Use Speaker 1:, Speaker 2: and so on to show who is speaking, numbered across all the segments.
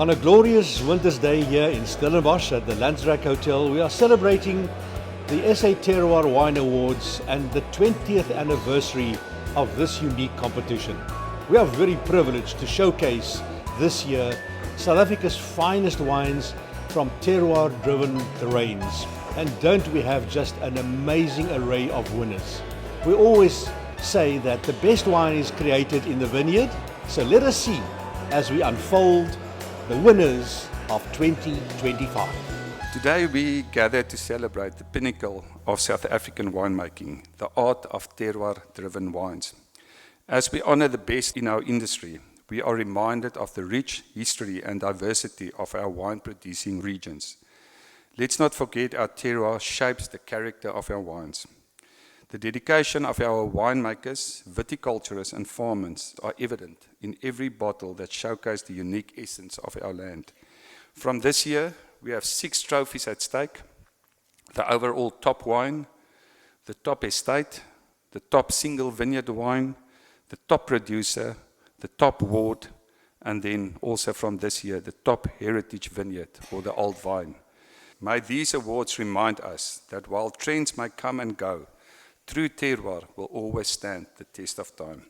Speaker 1: On a glorious winter's day here in Stellenbosch at the Lanzarac Hotel, we are celebrating the SA Terroir Wine Awards and the 20th anniversary of this unique competition. We are very privileged to showcase this year South Africa's finest wines from terroir-driven terrains. And don't we have just an amazing array of winners? We always say that the best wine is created in the vineyard, so let us see as we unfold the winners of 2025.
Speaker 2: Today we gather to celebrate the pinnacle of South African winemaking, the art of terroir-driven wines. As we honor the best in our industry, we are reminded of the rich history and diversity of our wine-producing regions. Let's not forget our terroir shapes the character of our wines. The dedication of our winemakers, viticulturists and farmers are evident in every bottle that showcase the unique essence of our land. From this year, we have 6 trophies at stake: the overall top wine, the top estate, the top single vineyard wine, the top producer, the top ward, and then also from this year, the top heritage vineyard or the old vine. May these awards remind us that while trends may come and go, true terroir will always stand the test of time.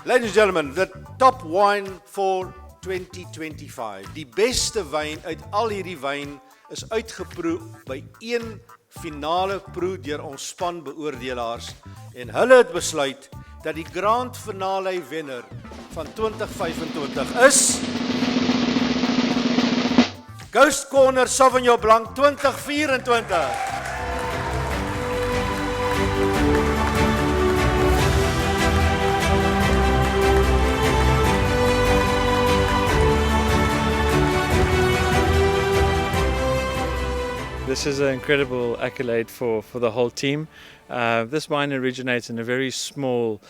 Speaker 1: Ladies and gentlemen, the top wine for 2025. Die beste wyn uit al hierdie wyn is uitgeproe by een finale proe deur ons span beoordelaars en hulle het besluit dat die grand finale wenner van 2025 is Ghost Corner Sauvignon Blanc 2024.
Speaker 3: This is an incredible accolade for the whole team. This wine originates in a very small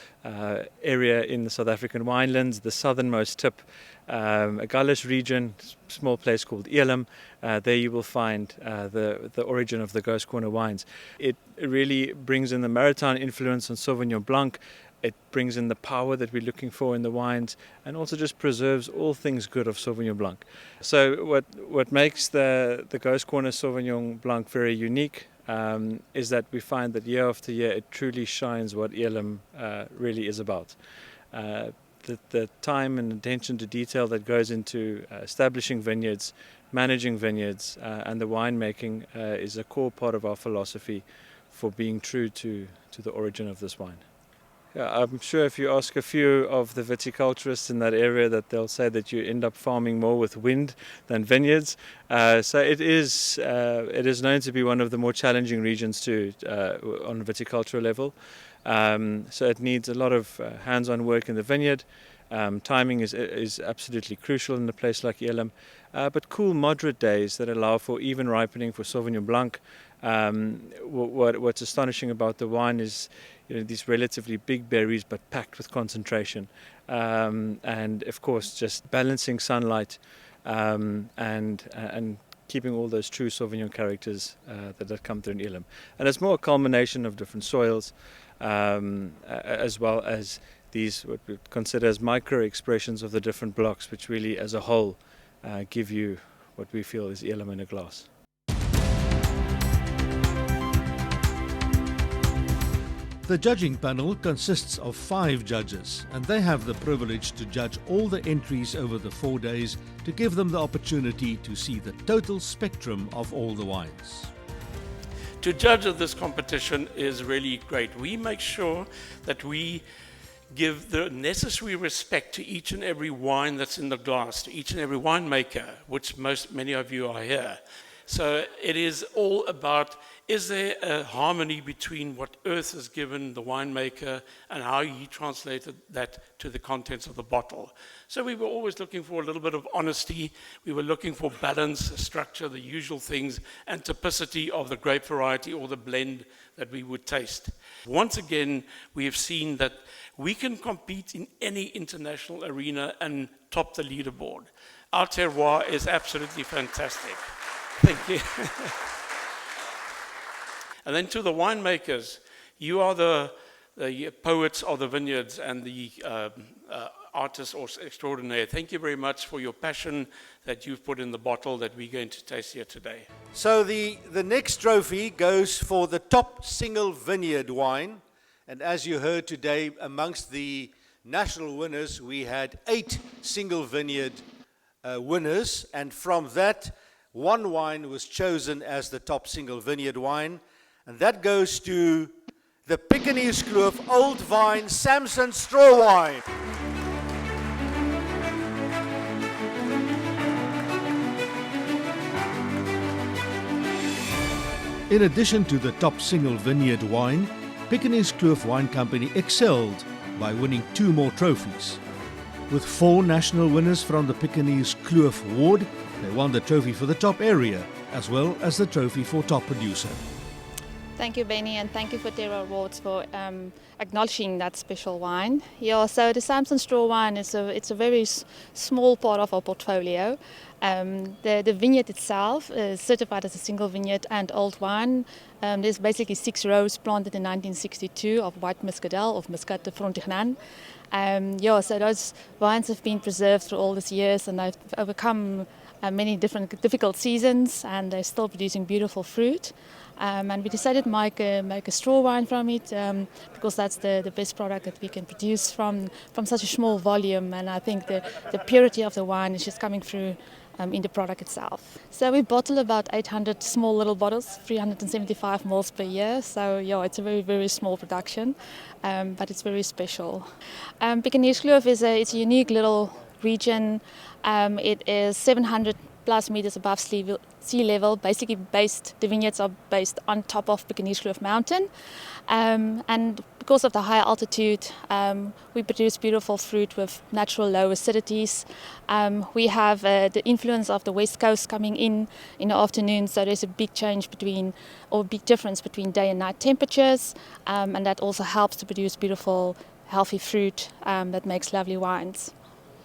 Speaker 3: area in the South African winelands, the southernmost tip, a Gullish region, small place called Elim. There you will find the origin of the Ghost Corner wines. It really brings in the maritime influence on Sauvignon Blanc. It brings in the power that we're looking for in the wines, and also just preserves all things good of Sauvignon Blanc. So what makes the Ghost Corner Sauvignon Blanc very unique is that we find that year after year it truly shines what Elim really is about. The time and attention to detail that goes into establishing vineyards, managing vineyards, and the winemaking is a core part of our philosophy for being true to the origin of this wine. Yeah, I'm sure if you ask a few of the viticulturists in that area that they'll say that you end up farming more with wind than vineyards. So it is known to be one of the more challenging regions on a viticultural level. So it needs a lot of hands-on work in the vineyard. Timing is absolutely crucial in a place like Elim. But cool, moderate days that allow for even ripening for Sauvignon Blanc. What's astonishing about the wine is these relatively big berries but packed with concentration, and of course just balancing sunlight and keeping all those true Sauvignon characters that come through in Elim. And it's more a culmination of different soils, as well as these what we consider as micro expressions of the different blocks, which really as a whole give you what we feel is Elim in a glass.
Speaker 1: The judging panel consists of 5 judges, and they have the privilege to judge all the entries over the 4 days to give them the opportunity to see the total spectrum of all the wines.
Speaker 4: To judge at this competition is really great. We make sure that we give the necessary respect to each and every wine that's in the glass, to each and every winemaker, which many of you are here. So it is all about, is there a harmony between what Earth has given the winemaker and how he translated that to the contents of the bottle? So we were always looking for a little bit of honesty. We were looking for balance, structure, the usual things, and typicity of the grape variety or the blend that we would taste. Once again, we have seen that we can compete in any international arena and top the leaderboard. Our terroir is absolutely fantastic. Thank you. And then to the winemakers, you are the poets of the vineyards and the artists extraordinaire. Thank you very much for your passion that you've put in the bottle that we're going to taste here today.
Speaker 1: So the next trophy goes for the top single vineyard wine. And as you heard today, amongst the national winners, we had 8 single vineyard winners. And from that, one wine was chosen as the top single vineyard wine. And that goes to the Pekingese Kloof Old Vine Samson Straw Wine. In addition to the top single vineyard wine, Pekingese Kloof Wine Company excelled by winning 2 more trophies. With 4 national winners from the Pekingese Kloof Award, they won the trophy for the top area, as well as the trophy for top producer.
Speaker 5: Thank you, Benny, and thank you for Terroir Awards for acknowledging that special wine. Yeah, so the Samson Straw Wine it's a very small part of our portfolio. The vineyard itself is certified as a single vineyard and old wine. There's basically 6 rows planted in 1962 of white muscadel, of Muscat de Frontignan. So those wines have been preserved through all these years, and they've overcome many different difficult seasons, and they're still producing beautiful fruit. And we decided to make a straw wine from it because that's the best product that we can produce from such a small volume. And I think the purity of the wine is just coming through in the product itself. So we bottle about 800 small little bottles, 375 ml per year. So yeah, it's a very, very small production, but it's very special. Pekingese Kloof it's a unique little region. It is 700 plus meters above sea level. Basically the vineyards are based on top of Pekingese Kloof Mountain. And because of the high altitude, we produce beautiful fruit with natural low acidities. We have the influence of the west coast coming in the afternoon, so there's a big difference between day and night temperatures, and that also helps to produce beautiful, healthy fruit that makes lovely wines.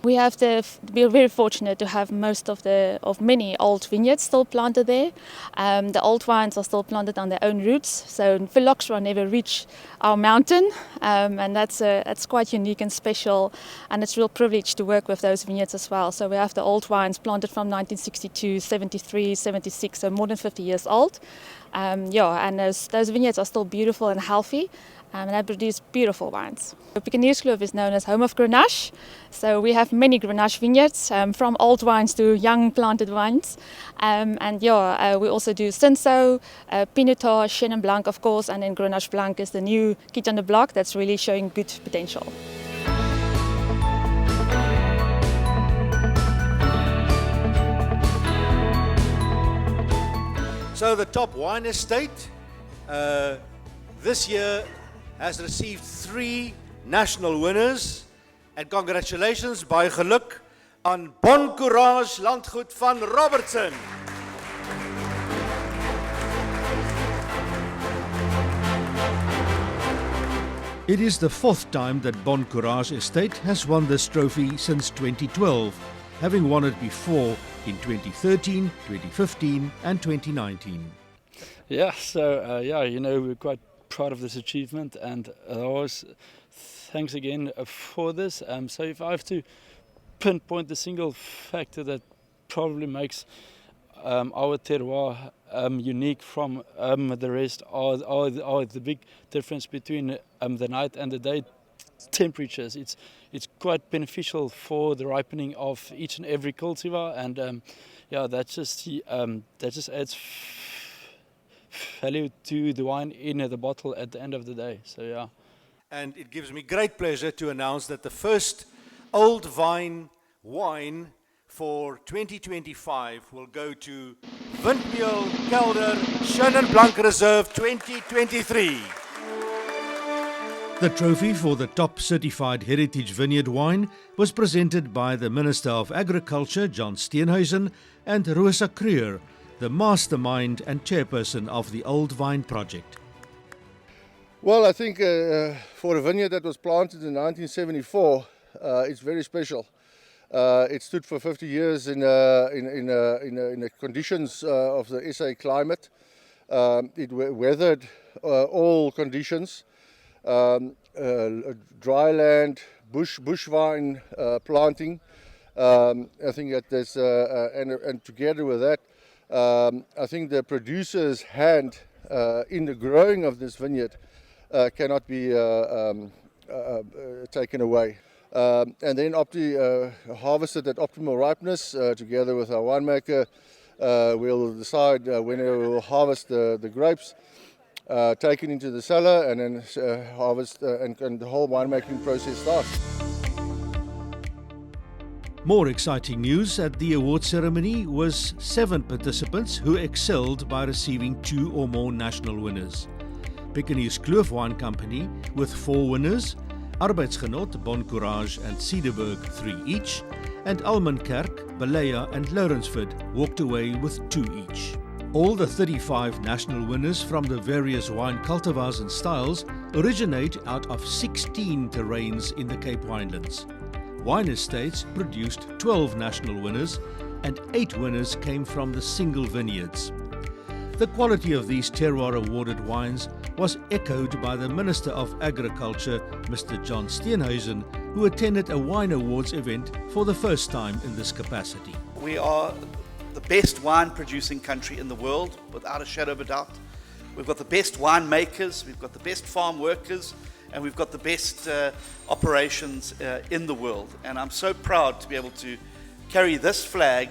Speaker 5: We are very fortunate to have most of many old vineyards still planted there. The old vines are still planted on their own roots, so phylloxera never reach our mountain, and that's quite unique and special, and it's a real privilege to work with those vineyards as well. So we have the old vines planted from 1962, 73, 76, so more than 50 years old. And those vineyards are still beautiful and healthy. And they produce beautiful wines. Pekingese Kloof is known as home of Grenache. So we have many Grenache vineyards, from old wines to young planted wines. We also do Cinsault, Pinotage, Chenin Blanc, of course, and then Grenache Blanc is the new kid on the block that's really showing good potential.
Speaker 1: So the top wine estate this year has received 3 national winners, and congratulations by geluk aan Bon Courage Landgoed van Robertson. It is the 4th time that Bon Courage Estate has won this trophy since 2012, having won it before in 2013, 2015 and 2019.
Speaker 6: Yeah, so we're quite proud of this achievement, and always thanks again for this. So if I have to pinpoint the single factor that probably makes our terroir unique from the rest are the big difference between the night and the day temperatures. It's quite beneficial for the ripening of each and every cultivar, and that just adds value to the wine in the bottle at the end of the day. So yeah.
Speaker 1: And it gives me great pleasure to announce that the first old vine wine for 2025 will go to Windmeel Kelder Chenin Blanc Reserve 2023. The trophy for the top certified heritage vineyard wine was presented by the Minister of Agriculture, John Steenhuisen, and Rosa Creer, the mastermind and chairperson of the Old Vine Project.
Speaker 7: Well, I think for a vineyard that was planted in 1974, it's very special. It stood for 50 years in the conditions of the SA climate. It weathered all conditions, dry land, bush vine planting. I think that there's, and together with that, I think the producer's hand in the growing of this vineyard cannot be taken away. And then harvested at optimal ripeness together with our winemaker. We'll decide when we will harvest the grapes, take it into the cellar, and then harvest, and the whole winemaking process starts.
Speaker 1: More exciting news at the award ceremony was 7 participants who excelled by receiving 2 or more national winners. Piccaninny's Kloof Wine Company with 4 winners, Arbeidsgenot, Bon Courage and Cederberg 3 each, and Almenkerk, Balea and Lawrenceford walked away with 2 each. All the 35 national winners from the various wine cultivars and styles originate out of 16 terrains in the Cape Winelands. Wine Estates produced 12 national winners and 8 winners came from the single vineyards. The quality of these Terroir awarded wines was echoed by the Minister of Agriculture, Mr. John Steenhuisen, who attended a wine awards event for the first time in this capacity.
Speaker 8: We are the best wine producing country in the world, without a shadow of a doubt. We've got the best winemakers, we've got the best farm workers, and we've got the best operations in the world. And I'm so proud to be able to carry this flag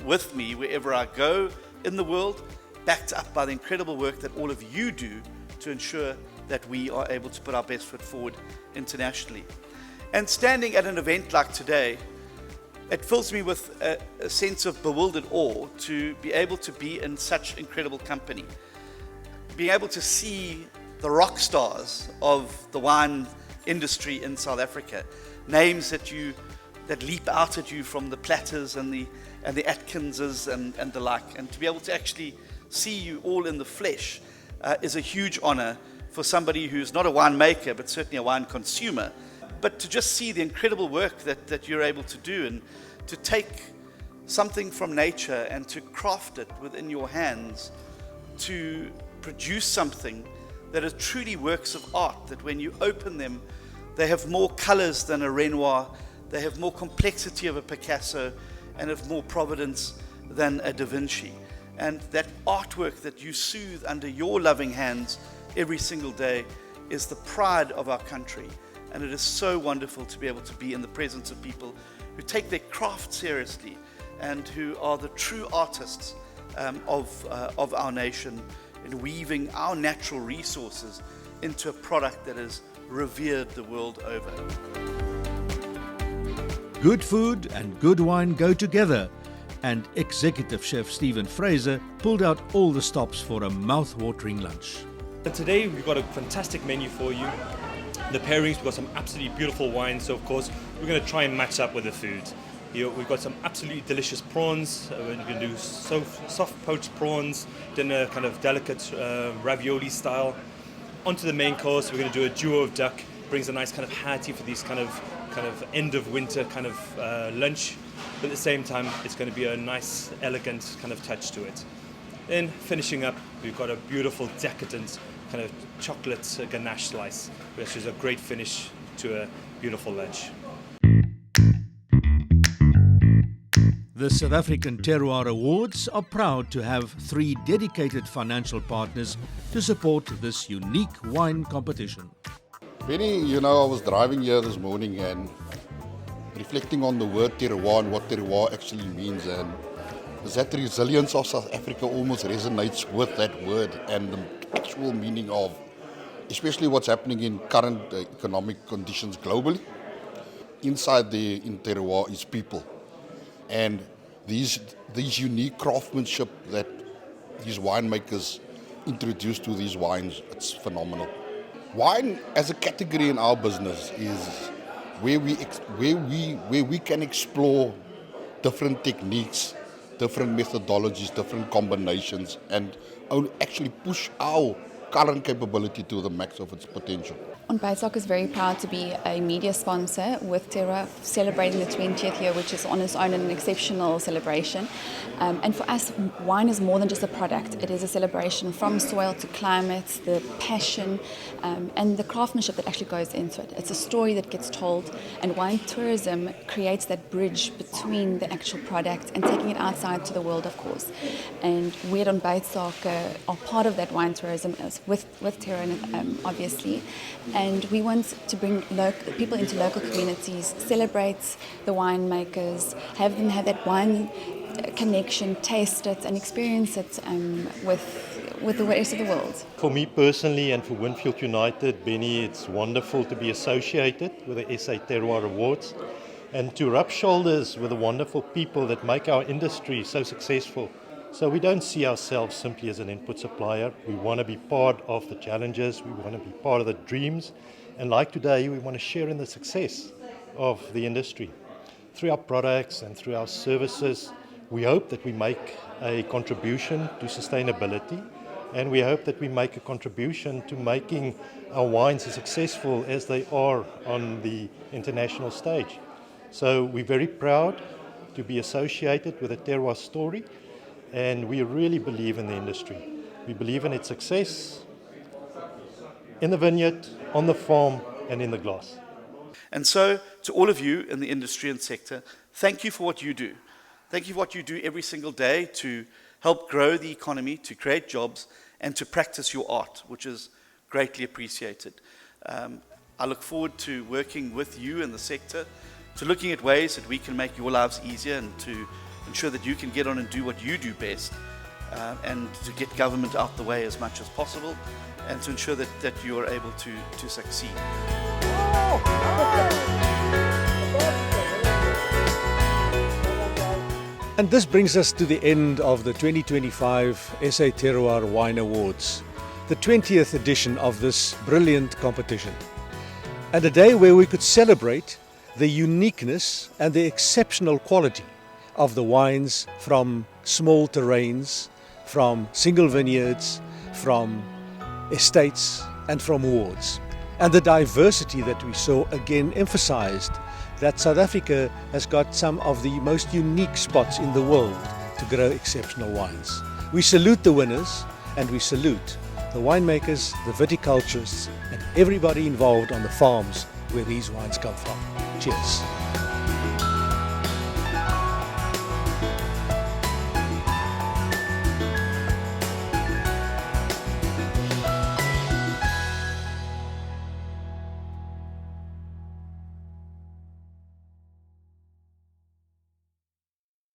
Speaker 8: with me wherever I go in the world, backed up by the incredible work that all of you do to ensure that we are able to put our best foot forward internationally. And standing at an event like today, it fills me with a sense of bewildered awe to be able to be in such incredible company. Being able to see the rock stars of the wine industry in South Africa, names that leap out at you from the Platters and the Atkinses and the like, and to be able to actually see you all in the flesh is a huge honor for somebody who's not a winemaker but certainly a wine consumer. But to just see the incredible work that you're able to do, and to take something from nature and to craft it within your hands, to produce something that are truly works of art, that when you open them, they have more colors than a Renoir, they have more complexity of a Picasso, and have more providence than a Da Vinci. And that artwork that you soothe under your loving hands every single day is the pride of our country. And it is so wonderful to be able to be in the presence of people who take their craft seriously and who are the true artists of our nation, in weaving our natural resources into a product that is revered the world over.
Speaker 1: Good food and good wine go together, and Executive Chef Stephen Fraser pulled out all the stops for a mouth-watering lunch.
Speaker 9: And today we've got a fantastic menu for you. The pairings, we've got some absolutely beautiful wines, so of course we're going to try and match up with the food. Here we've got some absolutely delicious prawns. We're going to do soft poached prawns, then a kind of delicate ravioli style. Onto the main course, we're going to do a duo of duck. Brings a nice kind of hearty for these kind of end of winter kind of lunch. But at the same time, it's going to be a nice, elegant kind of touch to it. Then finishing up, we've got a beautiful, decadent kind of chocolate ganache slice, which is a great finish to a beautiful lunch.
Speaker 1: The South African Terroir Awards are proud to have 3 dedicated financial partners to support this unique wine competition.
Speaker 10: Benny, I was driving here this morning and reflecting on the word terroir and what terroir actually means, and that resilience of South Africa almost resonates with that word and the actual meaning of, especially what's happening in current economic conditions globally. Inside in terroir is people. And these unique craftsmanship that these winemakers introduce to these wines, it's phenomenal. Wine as a category in our business is where we can explore different techniques, different methodologies, different combinations, and actually push our current capability to the max of its potential.
Speaker 11: Ontbytsaak is very proud to be a media sponsor with Terroir celebrating the 20th year, which is on its own an exceptional celebration. And for us, wine is more than just a product. It is a celebration from soil to climate, the passion and the craftsmanship that actually goes into it. It's a story that gets told, and wine tourism creates that bridge between the actual product and taking it outside to the world, of course. And we at Ontbytsaak are part of that wine tourism with Terroir, obviously. And we want to bring people into local communities, celebrate the winemakers, have them have that wine connection, taste it and experience it with the rest of the world.
Speaker 12: For me personally and for Winfield United, Benny, it's wonderful to be associated with the SA Terroir Awards and to rub shoulders with the wonderful people that make our industry so successful. So we don't see ourselves simply as an input supplier. We want to be part of the challenges, we want to be part of the dreams, and like today, we want to share in the success of the industry. Through our products and through our services, we hope that we make a contribution to sustainability, and we hope that we make a contribution to making our wines as successful as they are on the international stage. So we're very proud to be associated with the Terroir story, and we really believe in the industry. We believe in its success in the vineyard, on the farm, and in the glass.
Speaker 8: And so, to all of you in the industry and sector, thank you for what you do. Thank you for what you do every single day to help grow the economy, to create jobs, and to practice your art, which is greatly appreciated. I look forward to working with you in the sector, to looking at ways that we can make your lives easier and to ensure that you can get on and do what you do best, and to get government out the way as much as possible, and to ensure that you are able to succeed.
Speaker 1: And this brings us to the end of the 2025 SA Terroir Wine Awards, the 20th edition of this brilliant competition. And a day where we could celebrate the uniqueness and the exceptional quality of the wines from small terrains, from single vineyards, from estates and from wards. And the diversity that we saw again emphasized that South Africa has got some of the most unique spots in the world to grow exceptional wines. We salute the winners and we salute the winemakers, the viticulturists and everybody involved on the farms where these wines come from. Cheers.